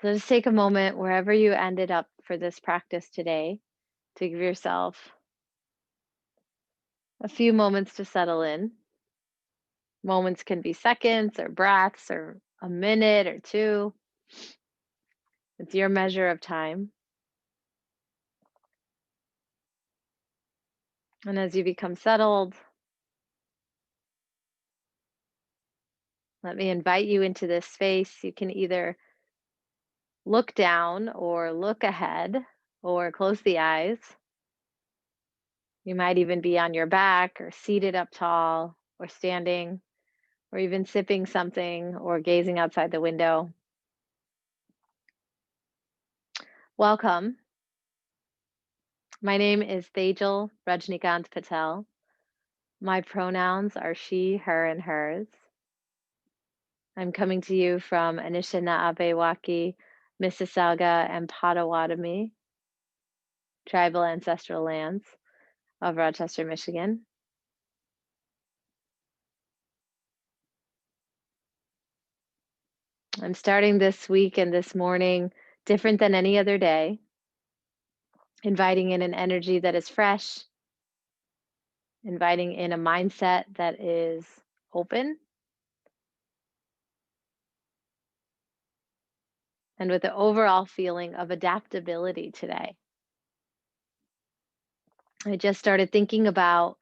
So just take a moment wherever you ended up for this practice today to give yourself a few moments to settle in. Moments can be seconds or breaths or a minute or two. It's your measure of time. And as you become settled, let me invite you into this space. You can either look down or look ahead or close the eyes. You might even be on your back or seated up tall or standing or even sipping something or gazing outside the window. Welcome. My name is Tejal Rajnikant Patel. My pronouns are she, her, and hers. I'm coming to you from Anishinaabe, Mississauga, and Potawatomi tribal ancestral lands of Rochester, Michigan. I'm starting this week and this morning different than any other day, inviting in an energy that is fresh, inviting in a mindset that is open, and with the overall feeling of adaptability today. I just started thinking about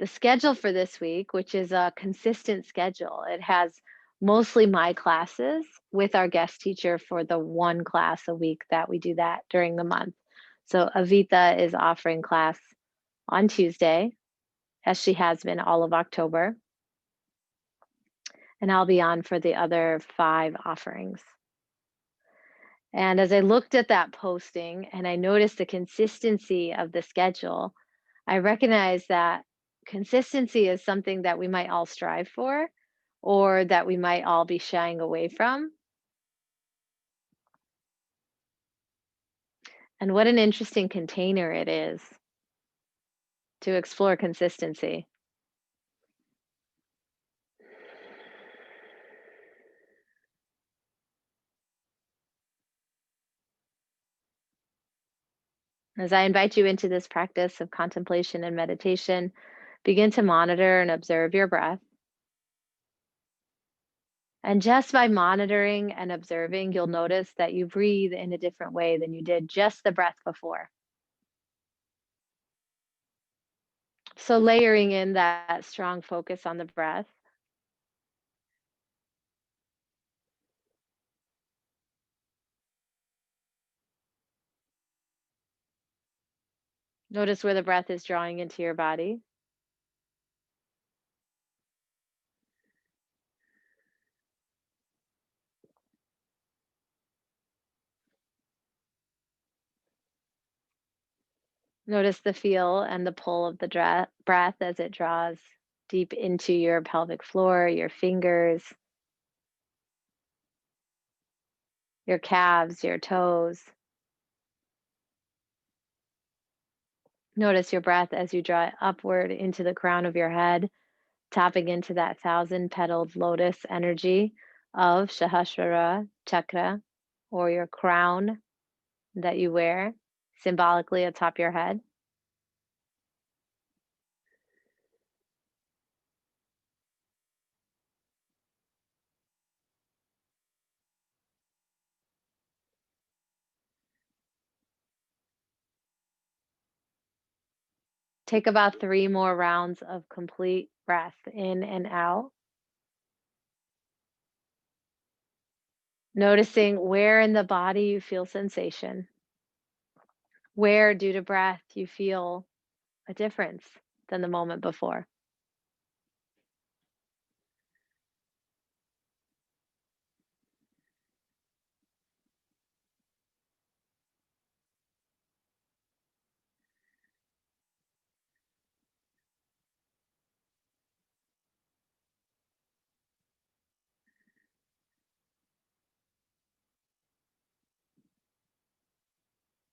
the schedule for this week, which is a consistent schedule. It has mostly my classes with our guest teacher for the one class a week that we do that during the month. So Avita is offering class on Tuesday, as she has been all of October. And I'll be on for the other 5 offerings. And as I looked at that posting and I noticed the consistency of the schedule, I recognized that consistency is something that we might all strive for or that we might all be shying away from. And what an interesting container it is to explore consistency. As I invite you into this practice of contemplation and meditation, begin to monitor and observe your breath. And just by monitoring and observing, you'll notice that you breathe in a different way than you did just the breath before. So, layering in that strong focus on the breath. Notice where the breath is drawing into your body. Notice the feel and the pull of the breath as it draws deep into your pelvic floor, your fingers, your calves, your toes. Notice your breath as you draw it upward into the crown of your head, tapping into that 1,000-petaled lotus energy of Sahasrara chakra, or your crown that you wear symbolically atop your head. Take about 3 more rounds of complete breath in and out. Noticing where in the body you feel sensation, where due to breath you feel a difference than the moment before.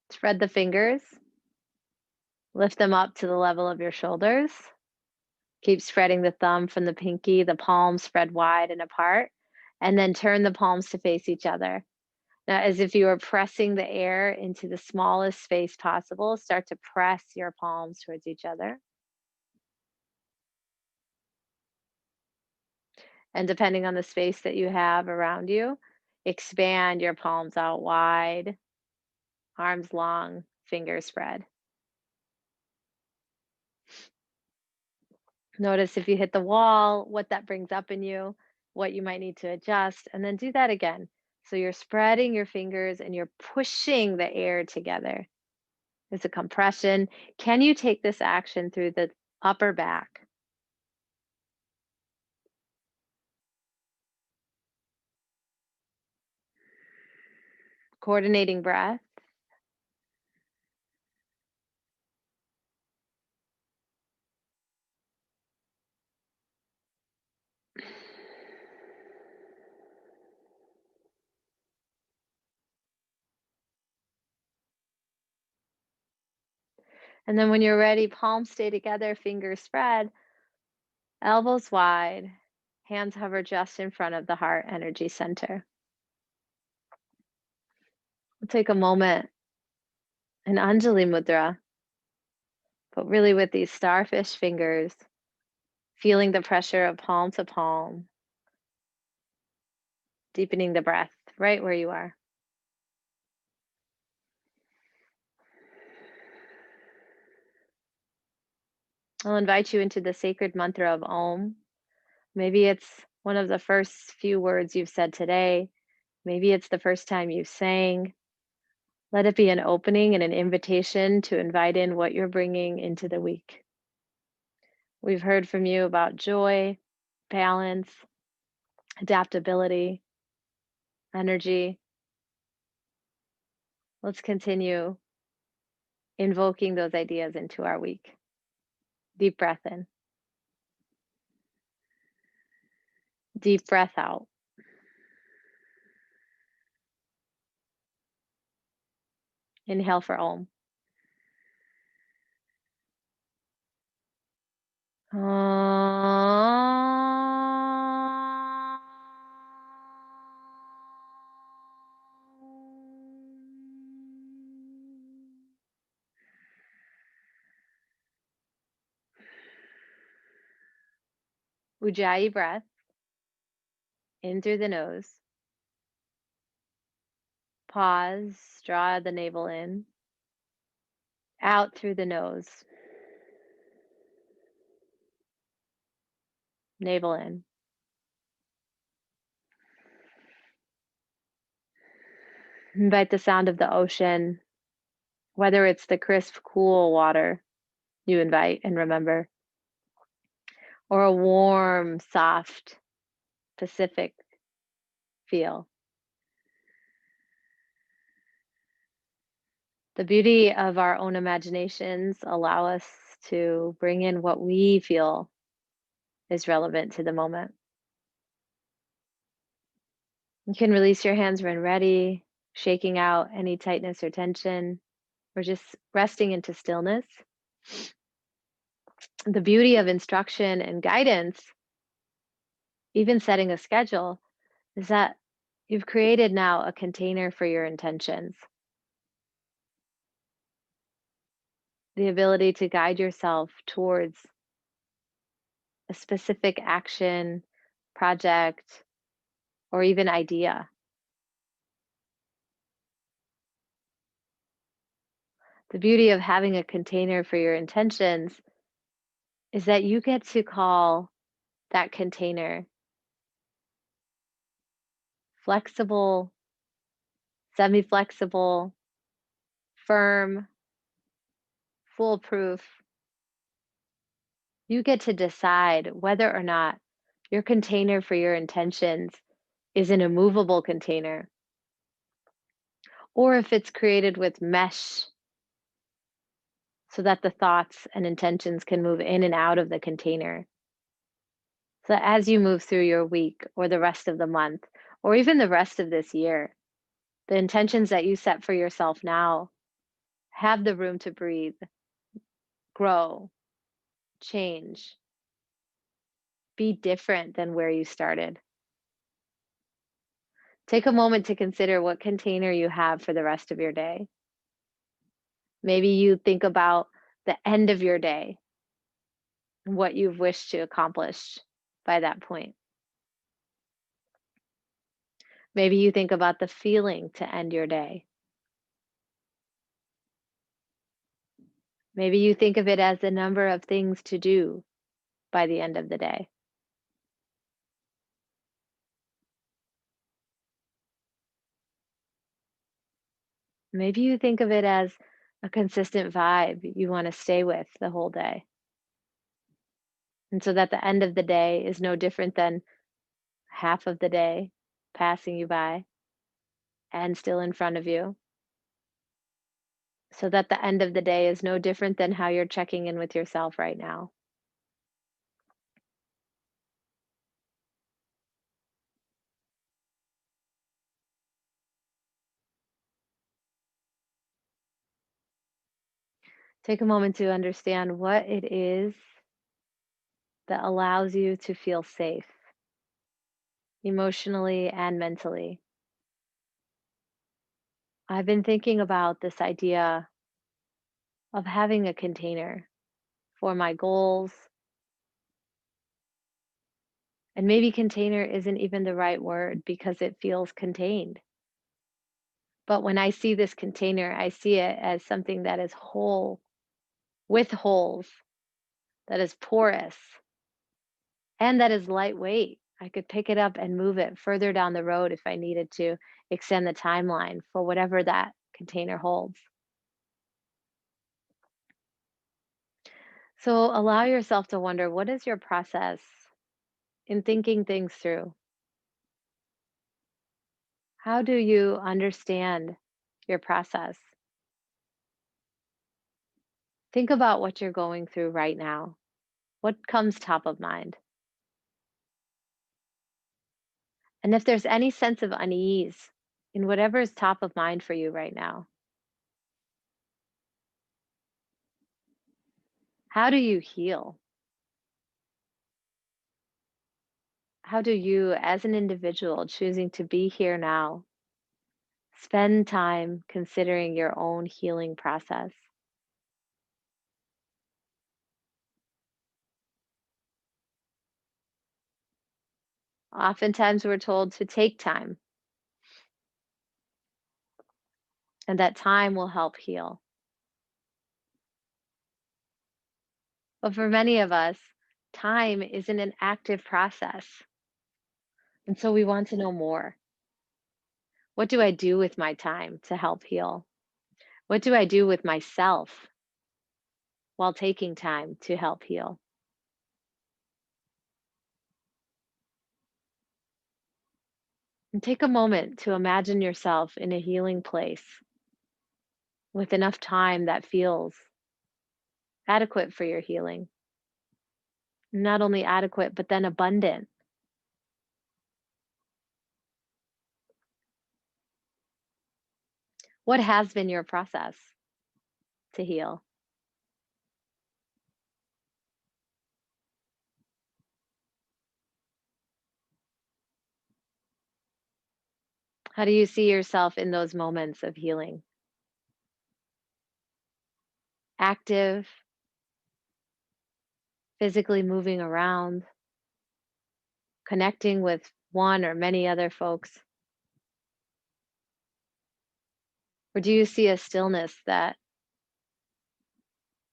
Spread the fingers, lift them up to the level of your shoulders. Keep spreading the thumb from the pinky, the palms spread wide and apart, and then turn the palms to face each other. Now, as if you are pressing the air into the smallest space possible, start to press your palms towards each other. And depending on the space that you have around you, expand your palms out wide, arms long, fingers spread. Notice if you hit the wall, what that brings up in you, what you might need to adjust, and then do that again. So you're spreading your fingers and you're pushing the air together. It's a compression. Can you take this action through the upper back? Coordinating breath. And then when you're ready, palms stay together, fingers spread, elbows wide, hands hover just in front of the heart energy center. We'll take a moment in Anjali Mudra, but really with these starfish fingers, feeling the pressure of palm to palm, deepening the breath right where you are. I'll invite you into the sacred mantra of Om. Maybe it's one of the first few words you've said today. Maybe it's the first time you sang. Let it be an opening and an invitation to invite in what you're bringing into the week. We've heard from you about joy, balance, adaptability, energy. Let's continue invoking those ideas into our week. Deep breath in, deep breath out. Inhale for Om. Ujjayi breath in through the nose. Pause, draw the navel in, out through the nose, navel in. Invite the sound of the ocean, whether it's the crisp, cool water you invite and remember, or a warm, soft Pacific feel. The beauty of our own imaginations allow us to bring in what we feel is relevant to the moment. You can release your hands when ready, shaking out any tightness or tension, or just resting into stillness. The beauty of instruction and guidance, even setting a schedule, is that you've created now a container for your intentions. The ability to guide yourself towards a specific action, project, or even idea. The beauty of having a container for your intentions is that you get to call that container flexible, semi flexible, firm, foolproof. You get to decide whether or not your container for your intentions is an immovable container or if it's created with mesh so that the thoughts and intentions can move in and out of the container. So that as you move through your week or the rest of the month or even the rest of this year, the intentions that you set for yourself now have the room to breathe, grow, change, be different than where you started. Take a moment to consider what container you have for the rest of your day. Maybe you think about the end of your day and what you've wished to accomplish by that point. Maybe you think about the feeling to end your day. Maybe you think of it as the number of things to do by the end of the day. Maybe you think of it as a consistent vibe you want to stay with the whole day. And so that the end of the day is no different than half of the day passing you by and still in front of you. So that the end of the day is no different than how you're checking in with yourself right now. Take a moment to understand what it is that allows you to feel safe emotionally and mentally. I've been thinking about this idea of having a container for my goals. And maybe container isn't even the right word because it feels contained. But when I see this container, I see it as something that is whole with holes, that is porous, and that is lightweight. I could pick it up and move it further down the road if I needed to extend the timeline for whatever that container holds. So allow yourself to wonder, what is your process in thinking things through? How do you understand your process? Think about what you're going through right now. What comes top of mind? And if there's any sense of unease in whatever is top of mind for you right now, how do you heal? How do you, as an individual choosing to be here now, spend time considering your own healing process? Oftentimes, we're told to take time and that time will help heal. But for many of us, time isn't an active process. And so we want to know more. What do I do with my time to help heal? What do I do with myself while taking time to help heal? And take a moment to imagine yourself in a healing place with enough time that feels adequate for your healing. Not only adequate, but then abundant. What has been your process to heal? How do you see yourself in those moments of healing? Active, physically moving around, connecting with one or many other folks? Or do you see a stillness that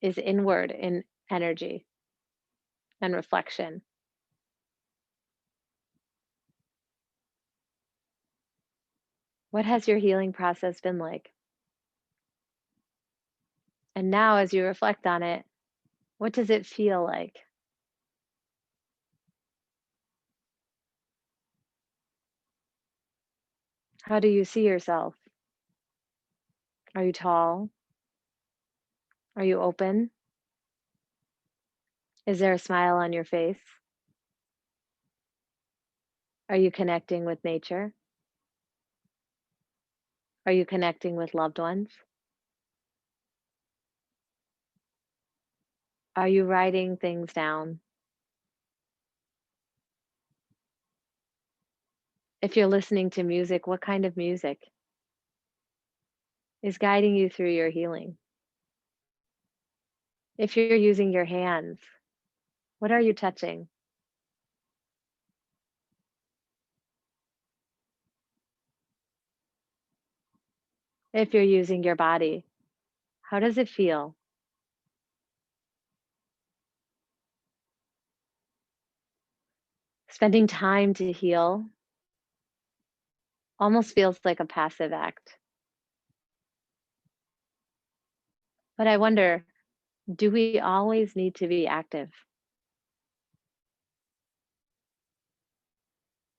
is inward in energy and reflection? What has your healing process been like? And now, as you reflect on it, what does it feel like? How do you see yourself? Are you tall? Are you open? Is there a smile on your face? Are you connecting with nature? Are you connecting with loved ones? Are you writing things down? If you're listening to music, what kind of music is guiding you through your healing? If you're using your hands, what are you touching? If you're using your body, how does it feel? Spending time to heal almost feels like a passive act. But I wonder, do we always need to be active?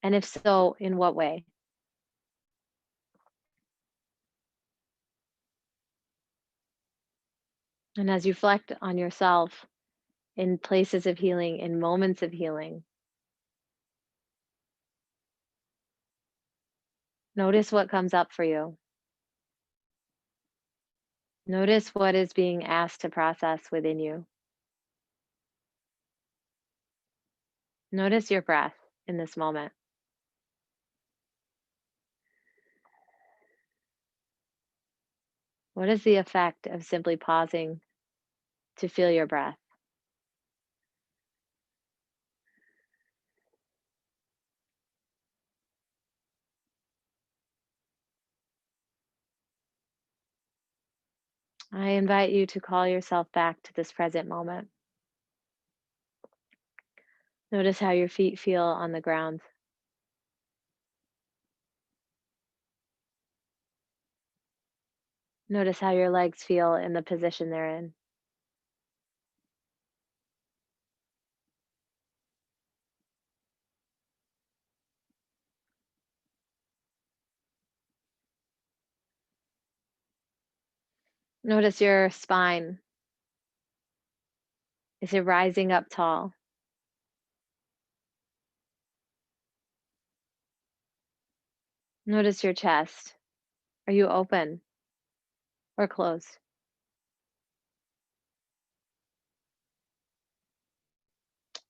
And if so, in what way? And as you reflect on yourself in places of healing, in moments of healing, notice what comes up for you. Notice what is being asked to process within you. Notice your breath in this moment. What is the effect of simply pausing to feel your breath? I invite you to call yourself back to this present moment. Notice how your feet feel on the ground. Notice how your legs feel in the position they're in. Notice your spine. Is it rising up tall? Notice your chest. Are you open or closed?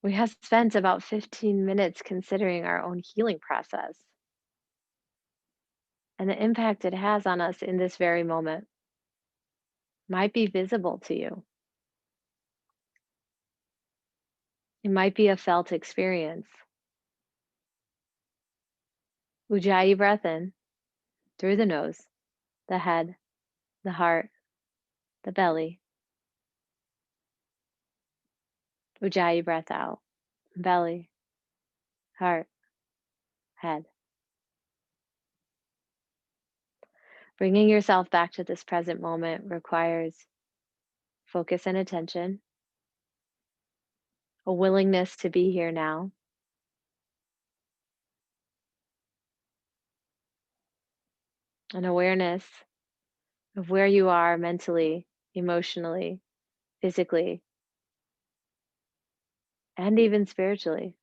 We have spent about 15 minutes considering our own healing process and the impact it has on us in this very moment might be visible to you. It might be a felt experience. Ujjayi breath in through the nose, the head, the heart, the belly. Ujjayi breath out, belly, heart, head. Bringing yourself back to this present moment requires focus and attention, a willingness to be here now, an awareness of where you are mentally, emotionally, physically, and even spiritually.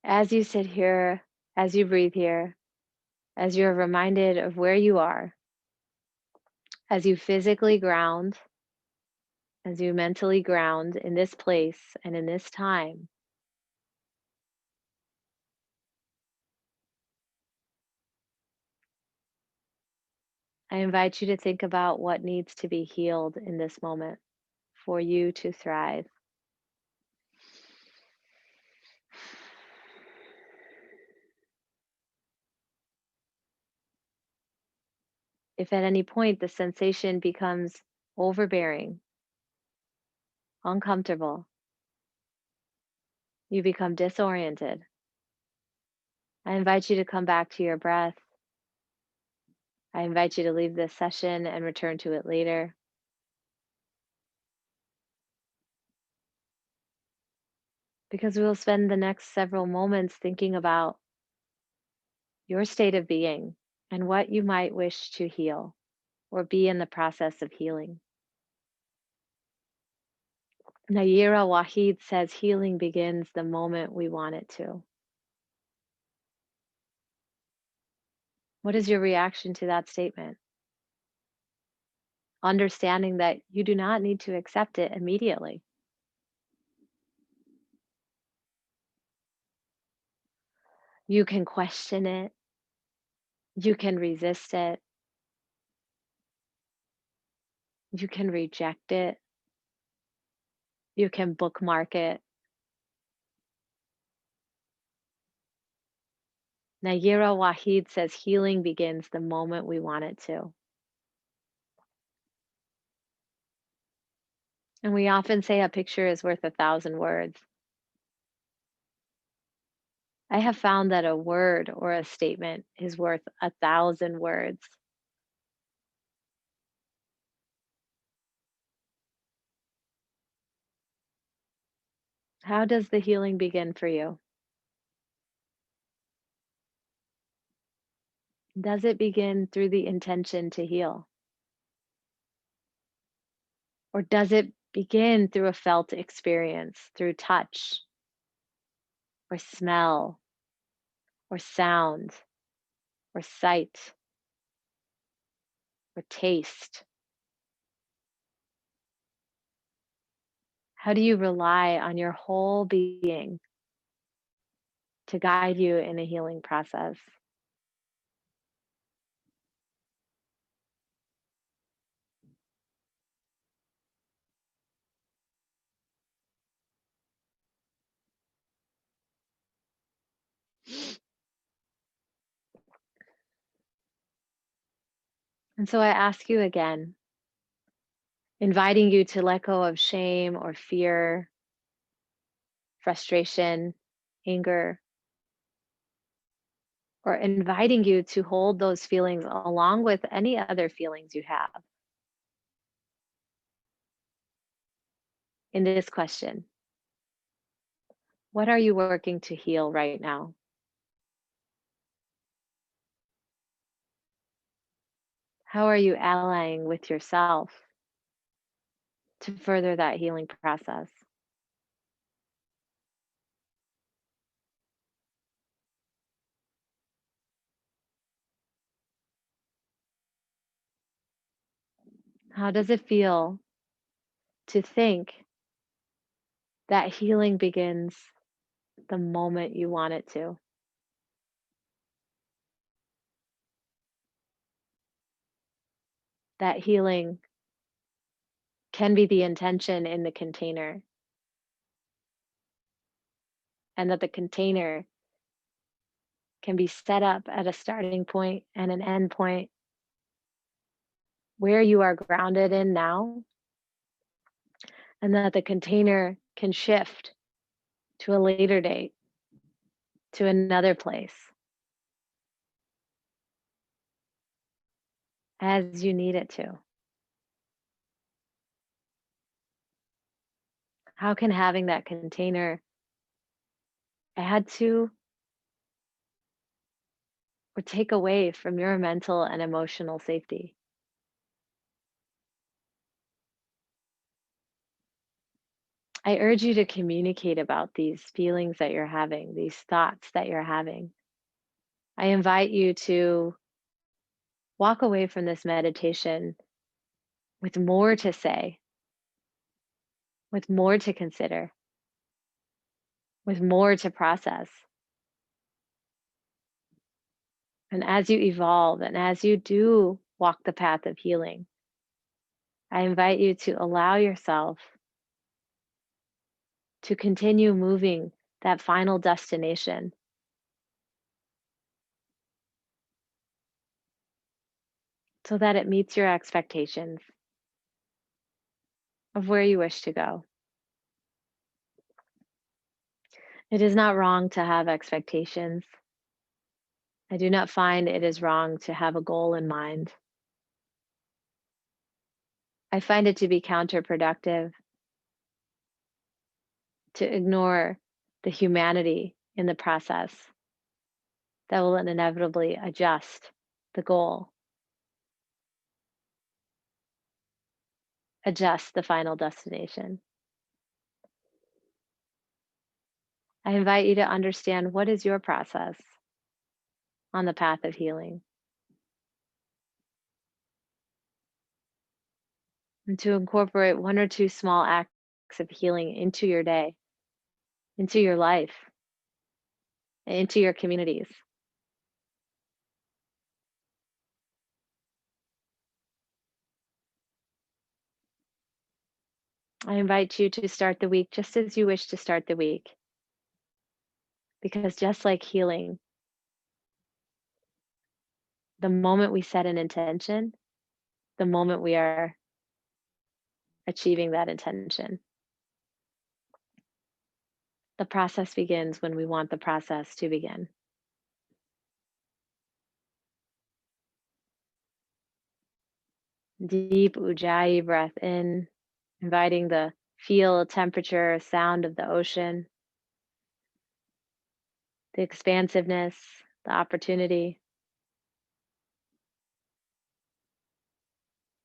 As you sit here, as you breathe here, as you're reminded of where you are, as you physically ground, as you mentally ground in this place and in this time, I invite you to think about what needs to be healed in this moment for you to thrive. If at any point the sensation becomes overbearing, uncomfortable, you become disoriented, I invite you to come back to your breath. I invite you to leave this session and return to it later. Because we will spend the next several moments thinking about your state of being and what you might wish to heal or be in the process of healing. Nayira Wahid says healing begins the moment we want it to. What is your reaction to that statement? Understanding that you do not need to accept it immediately. You can question it, you can resist it, you can reject it, you can bookmark it. Nayira Wahid says healing begins the moment we want it to. And we often say a picture is worth 1,000 words. I have found that a word or a statement is worth 1,000 words. How does the healing begin for you? Does it begin through the intention to heal? Or does it begin through a felt experience, through touch or smell or sound or sight or taste? How do you rely on your whole being to guide you in a healing process? And so I ask you again, inviting you to let go of shame or fear, frustration, anger, or inviting you to hold those feelings along with any other feelings you have in this question. What are you working to heal right now? How are you allying with yourself to further that healing process? How does it feel to think that healing begins the moment you want it to? That healing can be the intention in the container, and that the container can be set up at a starting point and an end point where you are grounded in now, and that the container can shift to a later date, to another place as you need it to. How can having that container add to or take away from your mental and emotional safety? I urge you to communicate about these feelings that you're having, these thoughts that you're having. I invite you to walk away from this meditation with more to say, with more to consider, with more to process. And as you evolve and as you do walk the path of healing, I invite you to allow yourself to continue moving that final destination so that it meets your expectations of where you wish to go. It is not wrong to have expectations. I do not find it is wrong to have a goal in mind. I find it to be counterproductive to ignore the humanity in the process that will inevitably adjust the goal, adjust the final destination. I invite you to understand what is your process on the path of healing, and to incorporate one or two small acts of healing into your day, into your life, and into your communities. I invite you to start the week just as you wish to start the week, because just like healing, the moment we set an intention, the moment we are achieving that intention. The process begins when we want the process to begin. Deep ujjayi breath in, inviting the feel, temperature, sound of the ocean, the expansiveness, the opportunity.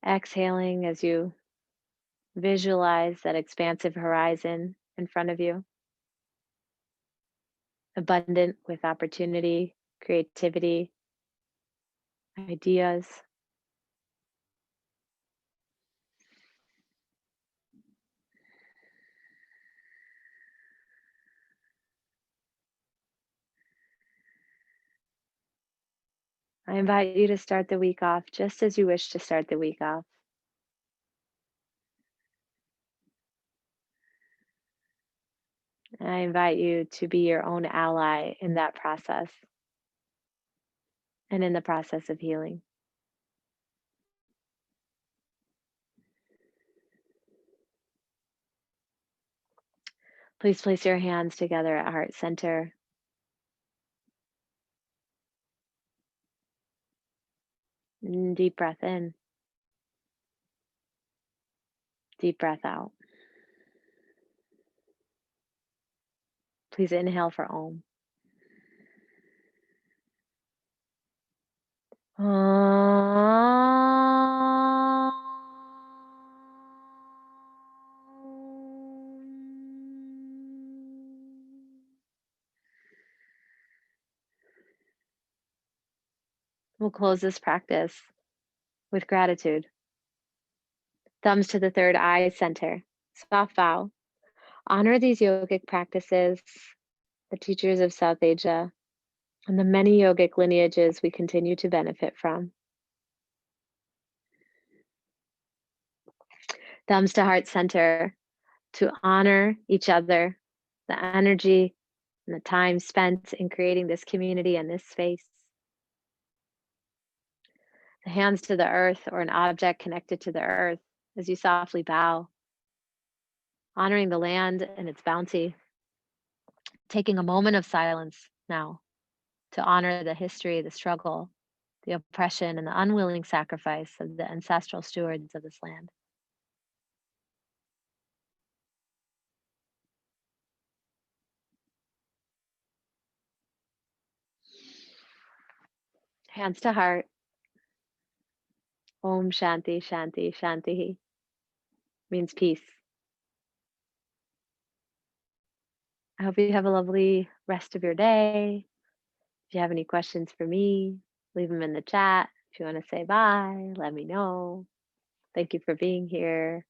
Exhaling as you visualize that expansive horizon in front of you, abundant with opportunity, creativity, ideas. I invite you to start the week off just as you wish to start the week off. And I invite you to be your own ally in that process and in the process of healing. Please place your hands together at heart center. Deep breath in, deep breath out. Please inhale for Om. We'll close this practice with gratitude. Thumbs to the third eye center. Soft bow. Honor these yogic practices, the teachers of South Asia, and the many yogic lineages we continue to benefit from. Thumbs to heart center, to honor each other, the energy and the time spent in creating this community and this space. The hands to the earth or an object connected to the earth as you softly bow, honoring the land and its bounty. Taking a moment of silence now to honor the history, the struggle, the oppression, and the unwilling sacrifice of the ancestral stewards of this land. Hands to heart. Om Shanti, Shanti, Shanti means peace. I hope you have a lovely rest of your day. If you have any questions for me, leave them in the chat. If you want to say bye, let me know. Thank you for being here.